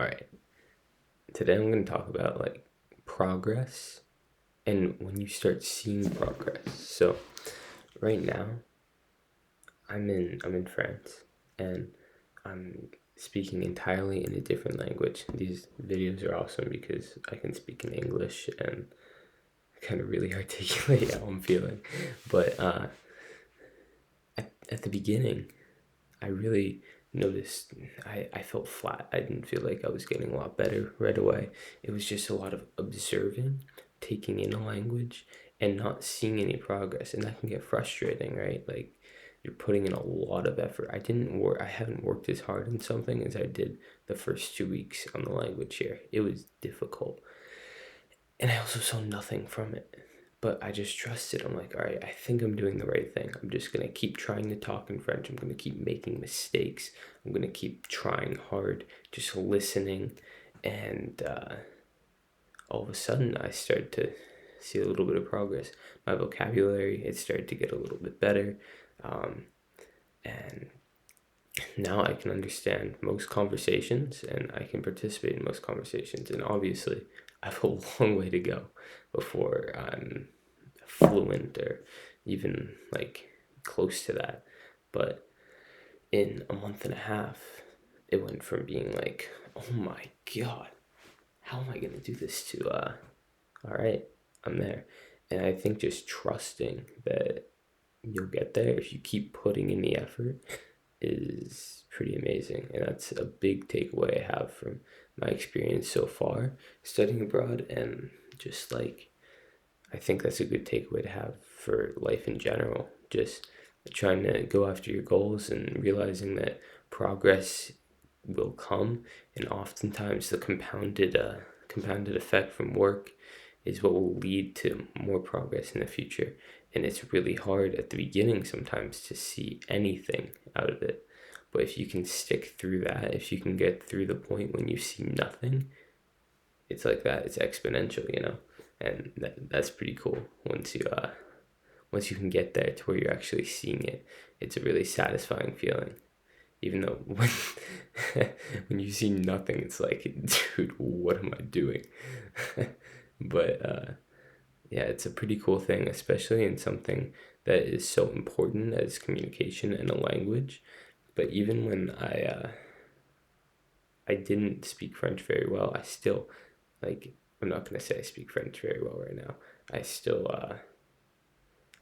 All right. Today I'm going to talk about progress and when you start seeing progress. So right now I'm in France and I'm speaking entirely in a different language. These videos are awesome because I can speak in English and kind of really articulate how I'm feeling. But at the beginning, I really noticed I felt flat. I didn't feel like I was getting a lot better right away. It was just a lot of observing, taking in a language, and not seeing any progress. And that can get frustrating, right? Like you're putting in a lot of effort. I haven't worked as hard on something as I did the first 2 weeks on the language here. It was difficult. And I also saw nothing from it. But I just trusted. I'm like, all right, I think I'm doing the right thing. I'm just going to keep trying to talk in French. I'm going to keep making mistakes. I'm going to keep trying hard, just listening. And all of a sudden, I started to see a little bit of progress. My vocabulary, it started to get a little bit better. Um, and now I can understand most conversations and I can participate in most conversations. And obviously, I have a long way to go before I'm fluent or even close to that. But in a month and a half, it went from being like, oh my God, how am I going to do this to, all right, I'm there. And I think just trusting that you'll get there if you keep putting in the effort is pretty amazing. And that's a big takeaway I have from my experience so far studying abroad. And just I think that's a good takeaway to have for life in general. Just trying to go after your goals and realizing that progress will come, and oftentimes the compounded effect from work is what will lead to more progress in the future. And it's really hard at the beginning sometimes to see anything out of it. But if you can stick through that, if you can get through the point when you see nothing, it's like that. It's exponential. And that's pretty cool once you can get there to where you're actually seeing it. It's a really satisfying feeling. Even though when you see nothing, it's like, dude, what am I doing? But yeah, it's a pretty cool thing, especially in something that is so important as communication and a language. But even when I didn't speak French very well, I still I'm not gonna say I speak French very well right now. I still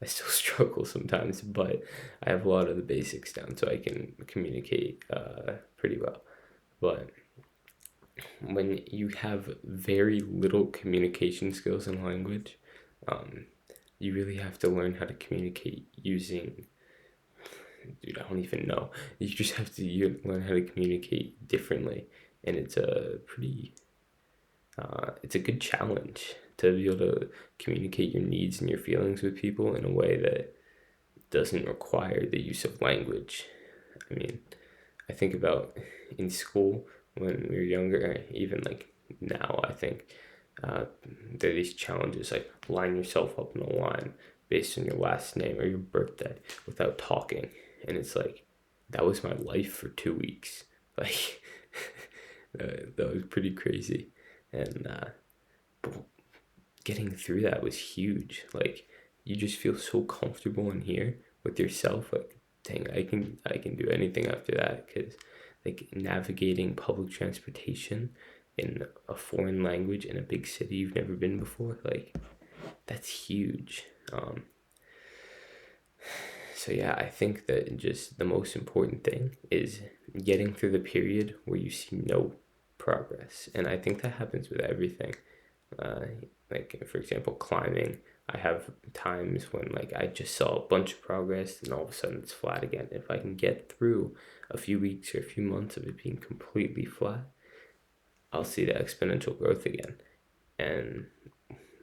I still struggle sometimes, but I have a lot of the basics down, so I can communicate pretty well. But when you have very little communication skills in language, um, you really have to learn how to communicate using. Dude, I don't even know. You just have to learn how to communicate differently, and it's a good challenge to be able to communicate your needs and your feelings with people in a way that doesn't require the use of language. I mean, I think about in school when we were younger, even now, I think there are these challenges like line yourself up in a line based on your last name or your birthday without talking. And it's like, that was my life for 2 weeks. Like, that was pretty crazy. And but getting through that was huge. Like, you just feel so comfortable in here with yourself. Like, dang, I can do anything after that. Because navigating public transportation in a foreign language in a big city you've never been before, that's huge. So yeah, I think that just the most important thing is getting through the period where you see no progress. And I think that happens with everything. uh, for example, climbing. I have times when I just saw a bunch of progress and all of a sudden it's flat again. If I can get through a few weeks or a few months of it being completely flat, I'll see the exponential growth again. And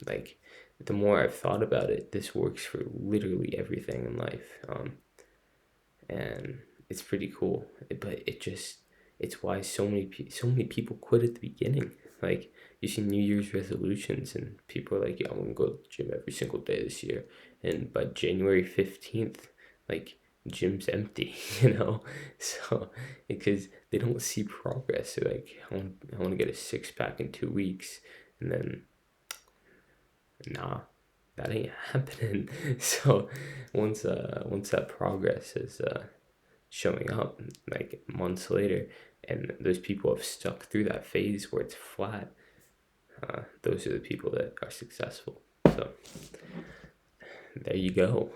like the more I've thought about it, this works for literally everything in life. And it's pretty cool. But it's why so many people quit at the beginning. You see New Year's resolutions, and people are like, "Yeah, I'm gonna go to the gym every single day this year." And by January 15th, like gym's empty, you know. So because they don't see progress, they're like, I want to get a six pack in 2 weeks, and then nah, that ain't happening. So once that progress is showing up like months later, and those people have stuck through that phase where it's flat, those are the people that are successful. So there you go.